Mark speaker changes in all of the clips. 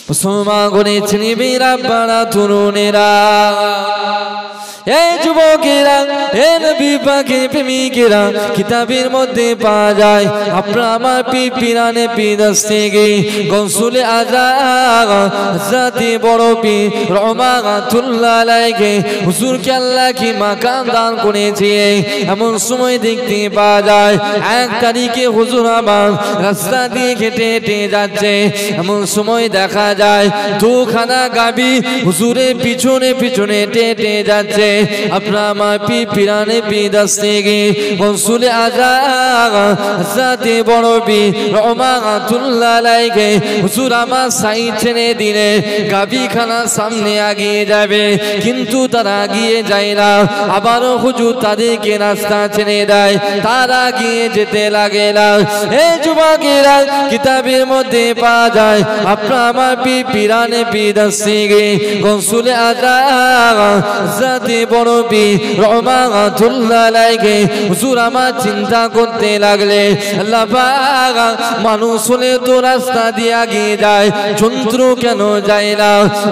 Speaker 1: মুসলমান গনে ছেলেমেয়েরা বাড়া তরুণেরা এই যুবকেরা হে নবী পাকের প্রেমিকেরা কিতাবের মধ্যে পাওয়া যায় আপনার আমার পিরানে পিদাস থেকে গৌসুলে আজম হযরত বড় পীর রহমাতুল্লাহ আলাইহি হুজুরকে আল্লাহ কি মাকাম দান করেছে এমন সময় দেখতে পাওয়া যায় এক তারিখে হুজুর আমার রাস্তা দিয়ে হেঁটে হেঁটে যাচ্ছে এমন সময় দেখা যায় দুখানা গাবি হুজুরের পিছনে পিছনে হেঁটে হেঁটে যাচ্ছে अपना मापी पिराने पिदास থেকে গৌসুলে আজম হযরত বড় পীর রহমাতুল্লাহ আলাইহি হুজুর আমার সাইড ছেড়ে দিলে গাবিখানা সামনে এগিয়ে যাবে কিন্তু তারা এগিয়ে যায় না আবারও হুজুর তাদেরকে রাস্তা ছেড়ে দেয় তারা এগিয়ে যেতে লাগে না এই যুবকেরা কিতাবের মধ্যে পাওয়া যায় আপনা আমার পিরানে পিদাস থেকে গৌসুলে আজম হযরত বড় পীর রহমাতুল্লাহ আলাইহি হুজুর আমার চিন্তা করতে লাগলে আল্লাহ পাক মানুষ হলে তো রাস্তা দিয়ে এগিয়ে যায় যন্ত্র কেন যায় না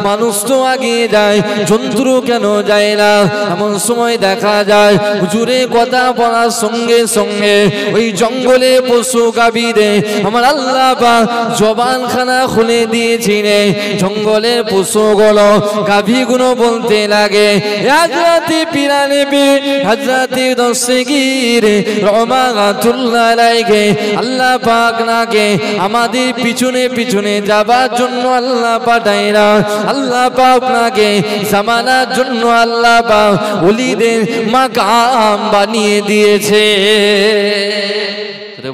Speaker 1: মানুষ তো এগিয়ে যায় যন্ত্র কেন যায় না এমন সময় দেখা যায় হুজুরের কথা বলার সঙ্গে সঙ্গে ওই জঙ্গলে পশু গাভীদের আমার আল্লাহ পাক জবানখানা খুলে দিয়েছিলেন জঙ্গলের পশুগুলো গাভীগুলো বলতে লাগে হযরত পিরানে পীর হযরত দস্তগীর রহমাতুল্লাহ আলাইহি আল্লাহ পাক নাকে আমাদের পিছনে পিছনে যাবার জন্য আল্লাহ পাঠায় না আল্লাহ পাক নাকে জামানার জন্য আল্লাহ পাক ওলিদের মাকাম বানিয়ে দিয়েছে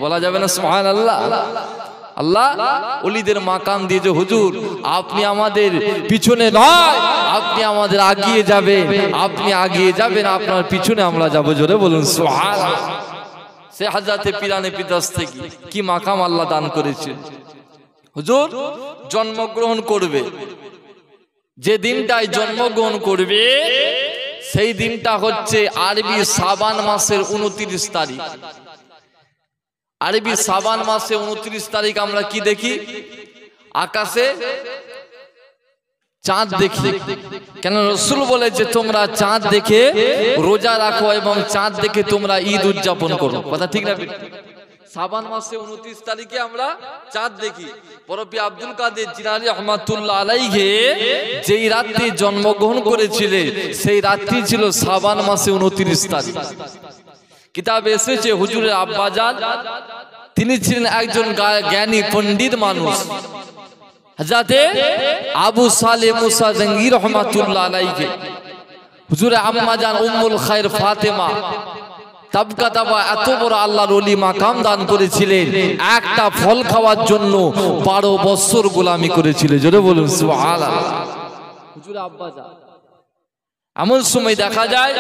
Speaker 1: বলা যাবে না সুবহানাল্লাহ আল্লাহ ওলিদের মাকাম দিয়েছে হুজুর আপনি আমাদের পিছনে নয় আপনি আমাদের আগিয়ে যাবেন আপনি আগিয়ে যাবেন আপনার পিছনে আমরা যাব জোরে বলুন সুবহানাল্লাহ সে হযরত পিরানে পিদাস থেকে কি মাকাম আল্লাহ দান করেছে হুজুর জন্মগ্রহণ করবে যে দিনটায় জন্মগ্রহণ করবে সেই দিনটা হচ্ছে আরবি শাবান মাসের 29 তারিখ আরবি শাবান মাসে 29 তারিখ আমরা কি দেখি আকাশে চাঁদ দেখি কেন রাসূল বলেছে তোমরা চাঁদ দেখে রোজা রাখো এবং চাঁদ দেখে তোমরা ঈদ উদযাপন করো কথা ঠিক না শাবান মাসে 29 তারিখে আমরা চাঁদ দেখি বরফি আব্দুল কাদের জিলানী রহমাতুল্লাহ আলাইহি যেই রাতে জন্মগ্রহণ করেছিলেন সেই রাতটি ছিল শাবান মাসে 29 তারিখ কিতাবে এসেছে হুজুরের আব্বাজান তিনি ছিলেন একজন জ্ঞানী পণ্ডিত মানুষ হযরত আবু সালেহ মুসা জাঙ্গির রহমাতুল্লাহ আলাইহি হুজুরের আম্মাজান উম্মুল খায়র ফাতেমা তাবকা তাবা এত বড় আল্লাহর ওলি মাকাম দান করেছিলেন একটা ফল খাওয়ার জন্য 12 বছর গোলামি করেছিলেন জোরে বলুন সুবহানাল্লাহ হুজুরের আব্বাজান এমন সময় দেখা যায়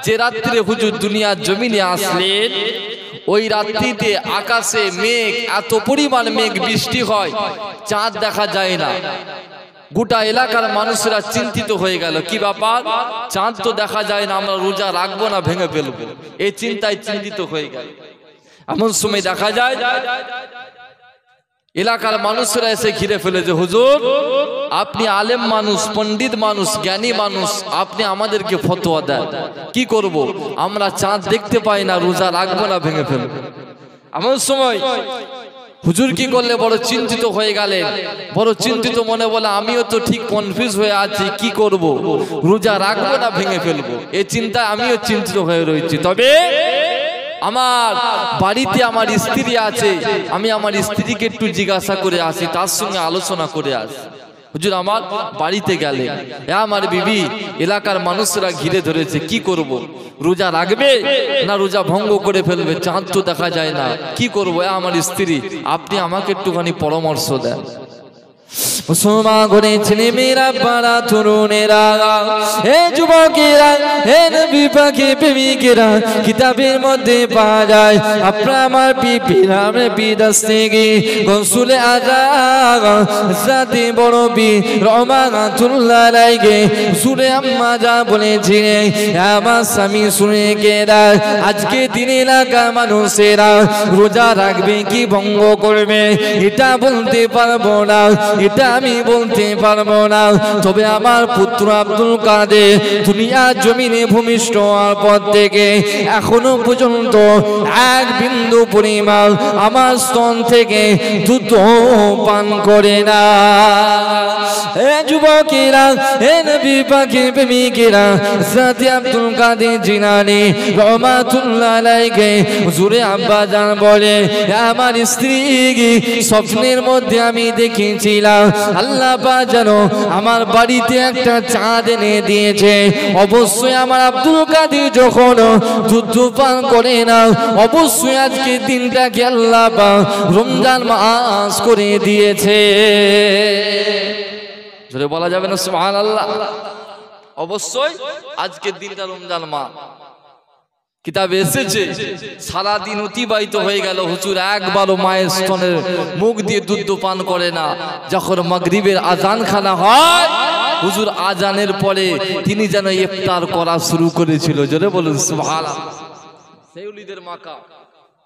Speaker 1: যে রাত্রে হুজুর দুনিয়ার জমিনে আসলেন ওই রাত্রিতে আকাশে মেঘ এত পরিমাণ মেঘ বৃষ্টি হয় চাঁদ দেখা যায় না গোটা এলাকার মানুষরা চিন্তিত হয়ে গেল কি ব্যাপার চাঁদ তো দেখা যায় না আমরা রোজা রাখবো না ভেঙে ফেলবো এই চিন্তায় চিন্তিত হয়ে গেল এমন সময় দেখা যায় এলাকার মানুষরা এসে ঘিরে ফেলেছে হুজুর আপনি আলেম মানুষ পণ্ডিত মানুষ জ্ঞানী মানুষ আপনি আমাদেরকে ফতোয়া দেন কি করব আমরা চাঁদ দেখতে পাই না রোজা রাখবো না ভেঙে ফেলবো এমন সময় হুজুর কি করলে বড় চিন্তিত হয়ে গেলেন বড় চিন্তিত মনে বলে আমিও তো ঠিক কনফিউজ হয়ে আছি কি করব রোজা রাখবো না ভেঙে ফেলবো এই চিন্তায় আমিও চিন্তিত হয়ে রয়েছি তবে আমার বাড়িতে আমার স্ত্রী আছে আমি আমার স্ত্রীকে একটু জিজ্ঞাসা করে আসি তার সঙ্গে আলোচনা করে আসি হুজুর আমার বাড়িতে গেলে আমার বিবি এলাকার মানুষরা ঘিরে ধরেছে কি করব রোজা রাখবে না রোজা ভঙ্গ করে ফেলবে চাঁদ তো দেখা যায় না কি করব আমার স্ত্রী আপনি আমাকে একটুখানি পরামর্শ দেন মুসলমান ঘরে ছেলেমেয়েরা বাড়া তরুণেরা হে যুবকেরা হে নবী পাকের প্রেমিকেরা কিতাবের মধ্যে পাওয়া যায় আপনার আমার পিরানে পিদাস থেকে গৌসুলে আজম হযরত বড় পীর রহমাতুল্লাহ আলাইহি হুজুরে আম্মা যা বলেছিলেন আমার স্বামী শুনে কেরা আজকে দিনে এলাকার মানুষেরা রোজা রাখবে কি ভঙ্গ করবে এটা বলতে পারবো না এটা আমি বলতে পারবো না, তবে আমার পুত্র আব্দুল কাদের দুনিয়ার জমিনে ভূমিষ্ঠ হওয়ার পর থেকে এখনো পর্যন্ত এক বিন্দু পরিমাণ আমার স্তন থেকে দুধ পান করে না। হে যুবকেরা, হে নবী পাকের প্রেমিকেরা, হযরত আব্দুল কাদের জিলানী রহমাতুল্লাহ আলাইহি হুজুরে আব্বা জান বলে, আমার স্ত্রী স্বপ্নের মধ্যে আমি দেখেছিলাম আল্লাহ পাক যেন আমার বাড়িতে একটা চাঁদ এনে দিয়েছে। অবশ্যই আমার আব্দুল কাদের যখন দুধ পান করে না, অবশ্যই আজকে দিনটাকে আল্লাহ পাক রমজান মাস করে দিয়েছে। জোরে বলা যাবে না সুবহানাল্লাহ? অবশ্যই আজকের দিনটা রমজান মাস। কিতাবে এসেছে সারা দিন অতিবাহিত হয়ে গেল, হুজুর একবারও মায়ের স্তনের মুখ দিয়ে দুধ পান করে না। যখন মাগরিবের আজান খানা হয়, হুজুর আজানের পরে তিনি যেন ইফতার করা শুরু করেছিল। জোরে বলুন সুবহানাল্লাহ। সেই ওলিদের মাকা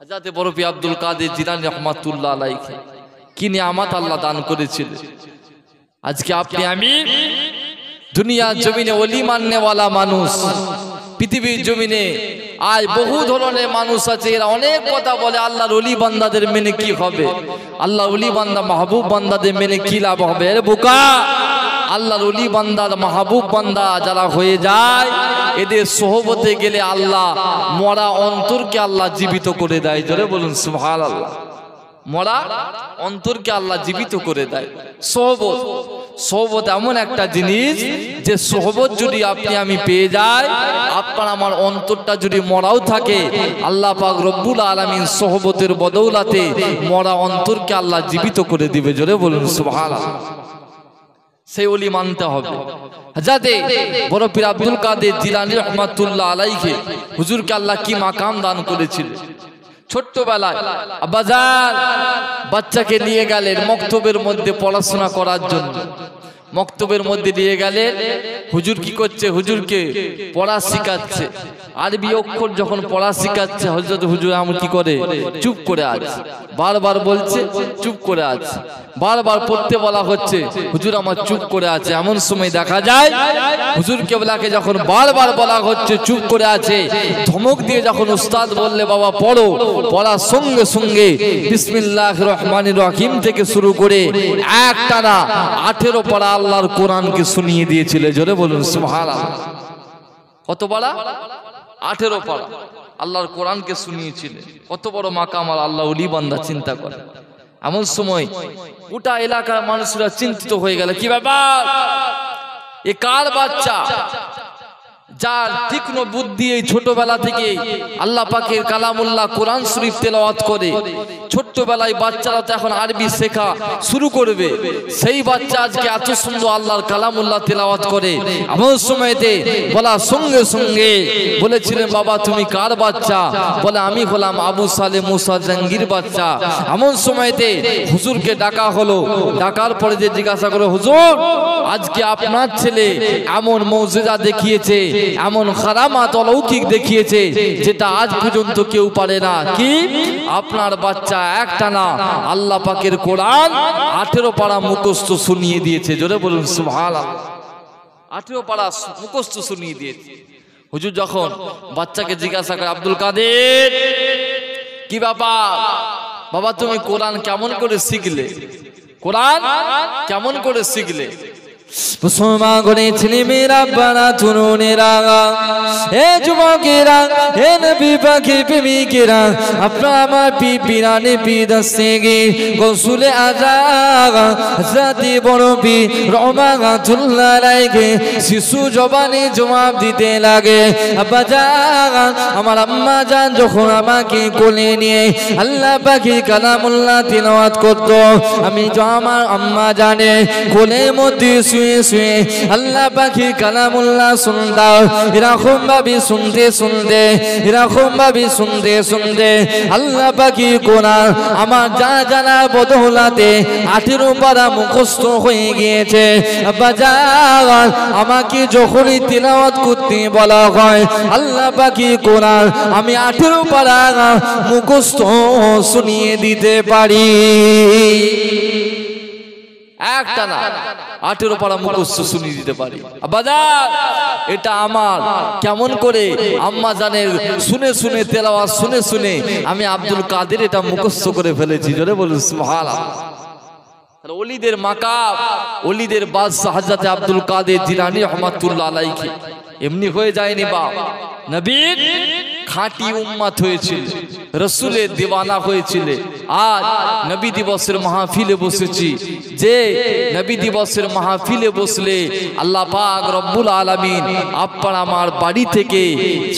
Speaker 1: হযরত বরফি আব্দুল কাদের জিলানী রহমাতুল্লাহ আলাইহি কি নিয়ামত আল্লাহ দান করেছিল। আজকে আপনি আমি দুনিয়ার জমিনে ওলি মাননেওয়ালা মানুষ, পৃথিবীর জমিনে আজ বহু ধরনের মানুষ আছে, এরা অনেক কথা বলে আল্লাহর ওলি বান্দাদের মেনে কি হবে, আল্লাহর ওলি বান্দা মাহবুব বান্দাদের মেনে কি লাভ হবে। আরে বোকা, আল্লাহর ওলি বান্দা মাহবুব বান্দা যারা হয়ে যায়, এদের সোহবতে গেলে আল্লাহ মরা অন্তরকে আল্লাহ জীবিত করে দেয়। জোরে বলুন সুবহানাল্লাহ। মরা অন্তরকে আল্লাহ জীবিত করে দেয়। সোহবত, সোহবত এমন একটা জিনিস যে সোহবত যদি আপনি আমি পেয়ে যাই, আপনার আমার অন্তরটা যদি মরাও থাকে, আল্লাহ পাক রব্বুল আলামিন সোহবতের বদৌলতে মরা অন্তরকে আল্লাহ জীবিত করে দিবে। জোরে বলুন সুবহানাল্লাহ। সেই ওলি মানতে হবে। হযরতে বড় পীর আব্দুল কাদের জিলানী রহমাতুল্লাহ আলাইহি হুজুরকে আল্লাহ কি মাকাম দান করেছিল। ছোট্টবেলায় আব্বাজান বাচ্চাকে নিয়ে গেলেন মক্তবের মধ্যে পড়াশোনা করার জন্য। মক্তবের মধ্যে নিয়ে গেলেন, হুজুর কি করছে, হুজুরকে পড়া শিখাচ্ছে। আরবি অক্ষর যখন পড়া শিখাচ্ছে, হযরত হুজুর আমি কি করে চুপ করে আছে, বারবার বলছে চুপ করে আছে, বারবার পড়তে বলা হচ্ছে, হুজুর আমার চুপ করে আছে। এমন সময় দেখা যায় হুজুর কেবলাকে যখন বারবার বলা হচ্ছে চুপ করে আছে, ধমক দিয়ে যখন উস্তাদ বললে বাবা পড়ো, পড়ার সঙ্গে সঙ্গে বিসমিল্লাহির রহমানির রহিম থেকে শুরু করে একটানা 18 পারা আল্লাহর কোরআনকে শুনিয়ে দিয়েছিল। জোরে বলুন সুবহানাল্লাহ। কত পারা? 18 পারা আল্লাহর কোরআনকে শুনিয়েছিল। কত বড় মাকাম আর আল্লাহ ওলি বান্দা, চিন্তা করে। এমন সময় গোটা এলাকার মানুষরা চিন্তিত হয়ে গেল, কি ব্যাপার, এ কার বাচ্চা যার তীক্ষ্ণ বুদ্ধি এই ছোটবেলা থেকে আল্লাহ পাকের কালামুল্লাহ কোরআন শরীফ তেলাওয়াত করে। ছোট্টবেলায় বাচ্চারা তো এখন আরবি শেখা শুরু করবে, সেই বাচ্চা আজকে এত সুন্দর আল্লাহর কালামুল্লাহ তেলাওয়াত করে। এমন সময়তে বলার সঙ্গে সঙ্গে বলেছিলেন, বাবা তুমি কার বাচ্চা? বলে আমি হলাম আবু সালে মুসা জাঙ্গির বাচ্চা। এমন সময়তে হুজুরকে ডাকা হলো। ডাকার পরে যে জিজ্ঞাসা করে, হুজুর আজকে আপনার ছেলে এমন মৌজিজা দেখিয়েছে, এমন কারামাত অলৌকিক দেখিয়েছে যেটা আজ পর্যন্ত কেউ পারে না। কি? আপনার বাচ্চা একটানা আল্লাহ পাকের কোরআন 18 পারা মুখস্থ শুনিয়ে দিয়েছে। জোরে বলুন সুবহানাল্লাহ। 18 পারা মুখস্থ শুনিয়ে দিয়েছে। হুজুর যখন বাচ্চাকে জিজ্ঞাসা করে, আব্দুল কাদের কি ব্যাপার বাবা, তুমি কোরআন কেমন করে শিখলে, কোরআন কেমন করে শিখলে? মুসলমান গনে ছেলে মেয়েরা বানা তরুণেরা, হে যুবকেরা, হে নবী পাকের প্রেমিকেরা, আপনারা আমার পিরানে বিদাসেগে গোসলে আজাগ হযরত বড় পীর রহমাতুল্লাহ আলাইহি শিশু জবানে জবাব দিতে লাগে, আব্বা জান আমার আম্মা জান যখন আমাকে কোলে নিয়ে আল্লাহ পাকের কালামুল্লাহ তিলাওয়াত করত, আমি তো আমার আম্মা জানে কোলের মধ্যে শুয়ে শুয়ে আল্লাহ পাকের কালামুল্লাহ শুনতাম। এরকম ভাবে শুনতে শুনতে, এরকম ভাবে শুনতে শুনতে আল্লাহ পাকের কোরআন আমার জানার বদৌলতে 18 পারা মুখস্থ হয়ে গিয়েছে। আব্বা জান আমাকে যখনই তিলাওয়াত করতে বলা হয় আল্লাহ পাকের কোরআন আমি 18 পারা মুখস্থ শুনিয়ে দিতে পারি। একটা না 18 পারা মুখস্থ শুনিয়ে দিতে পারি। বাজার এটা আমার কেমন করে আম্মা জানের শুনে শুনে তেলাওয়াত শুনে শুনে আমি আব্দুল কাদের এটা মুখস্থ করে ফেলেছি। জোরে বলুন সুবহানাল্লাহ। ওলিদের মাকাম, ওলিদের বাদশা হযরত আব্দুল কাদের জিলানী রাহমাতুল্লাহ আলাইহি এমনি হয়ে যায়নি বাপ, নবীর খাঁটি উম্মত হয়েছিল, রসুলের দিওয়ানা হয়েছিল। আজ নবী দিবসের মাহফিলে বসেছি, যে নবী দিবসের মাহফিলে বসলে আল্লাহ পাক রব্বুল আলামিন আপনার আমার বাড়ি থেকে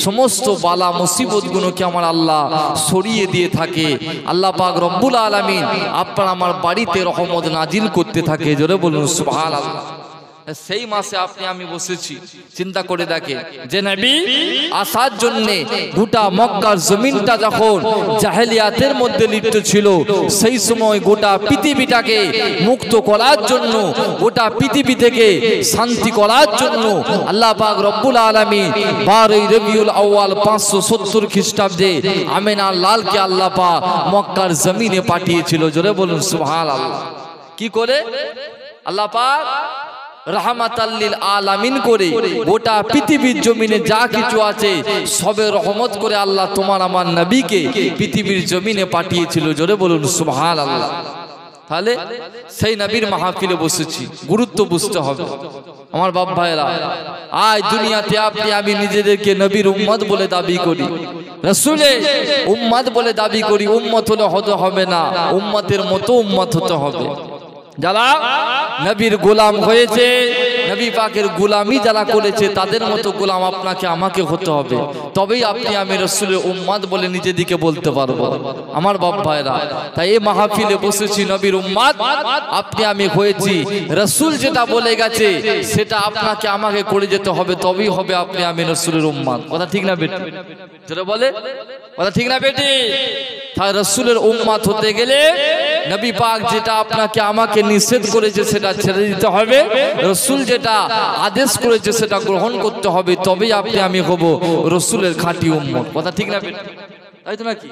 Speaker 1: সমস্ত বালা মুসিবতগুলোকে আমার আল্লাহ সরিয়ে দিয়ে থাকে। আল্লাহ পাক রব্বুল আলামিন আপনার আমার বাড়িতে রহমত নাজিল করতে থাকে। জোরে বলুন সুবহানাল্লাহ। সেই মাসে আপনি আমি বসেছি, চিন্তা করে দেখে যে নবী আসার জন্য গোটা মক্কার জমিনটা যখন জাহেলিয়াতের মধ্যে লিপ্ত ছিল, সেই সময় গোটা পৃথিবীটাকে মুক্ত করার জন্য, গোটা পৃথিবী থেকে শান্তি করার জন্য আল্লাহ পাক রব্বুল আলামিন 12 রবিউল আউয়াল 570 খ্রিস্টাব্দে আমিনার লালকে আল্লাহ পাক মক্কার জমিনে পাঠিয়েছিল। জোরে বলুন সুবহানাল্লাহ। কি করে? আল্লাহ পাক রাহমাতাল লিল আলামিন করে গোটা পৃথিবীর জমিনে যা কিছু আছে সবে রহমত করে আল্লাহ তোমার আমার নবীকে পৃথিবীর জমিনে পাঠিয়েছিল। জোরে বলুন সুবহানাল্লাহ। তাহলে সেই নবীর মাহফিলে বসেছি, গুরুত্ব বুঝতে হবে আমার বাপ ভাইরা। আজ দুনিয়াতে আপনি আমি নিজেদেরকে নবীর উম্মত বলে দাবি করি, রাসূলের উম্মত বলে দাবি করি। উম্মত হলে হতে হবে না, উম্মতের মতো উম্মত হতে হবে। যারা নবীর গোলাম হয়েছে, নবী পাকের গোলামি যারা করেছে, তাদের মতো গোলাম আপনাকে আমাকে হতে হবে। তবেই আপনি আমি রাসূলের উম্মত বলে নিজেদিকে বলতে পারবো আমার বাপ ভাইরা। তাই এই মাহফিলে বসেছি নবীর উম্মত আপনি আমি হয়েছি। রাসূল যেটা বলে গেছে সেটা আপনাকে আমাকে করে যেতে হবে, তবেই হবে আপনি আমি রাসূলের উম্মত। কথা ঠিক না বেটি? যেটা বলে কথা ঠিক না বেটি? তাই রাসূলের উম্মত হতে গেলে নবী পাক যেটা আপনাকে আমাকে নিষেধ করেছে সেটা ছেড়ে দিতে হবে, রাসূল যেটা আদেশ করেছে সেটা গ্রহণ করতে হবে, তবেই আপনি আমি হব রাসূলের খাঁটি উম্মত। কথা ঠিক না বেটি? তাই তো নাকি?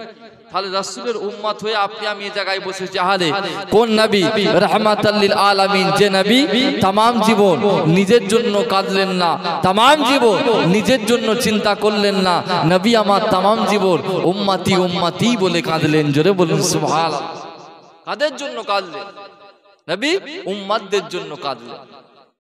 Speaker 1: তাহলে রাসূলের উম্মত হয়ে আপনি আমি এই জায়গায় বসেছি। আহারে কোন নবী রাহমাতাল লিল আলামিন, যে নবী तमाम জীবন নিজের জন্য কাঁদলেন না, तमाम জীবন নিজের জন্য চিন্তা করলেন না, নবী আমার तमाम জীবন উম্মতি উম্মতি বলে কাঁদলেন। জোরে বলুন সুবহানাল্লাহ। কাদের জন্য কাঁদলেন? নবী উম্মতদের জন্য কাঁদলেন।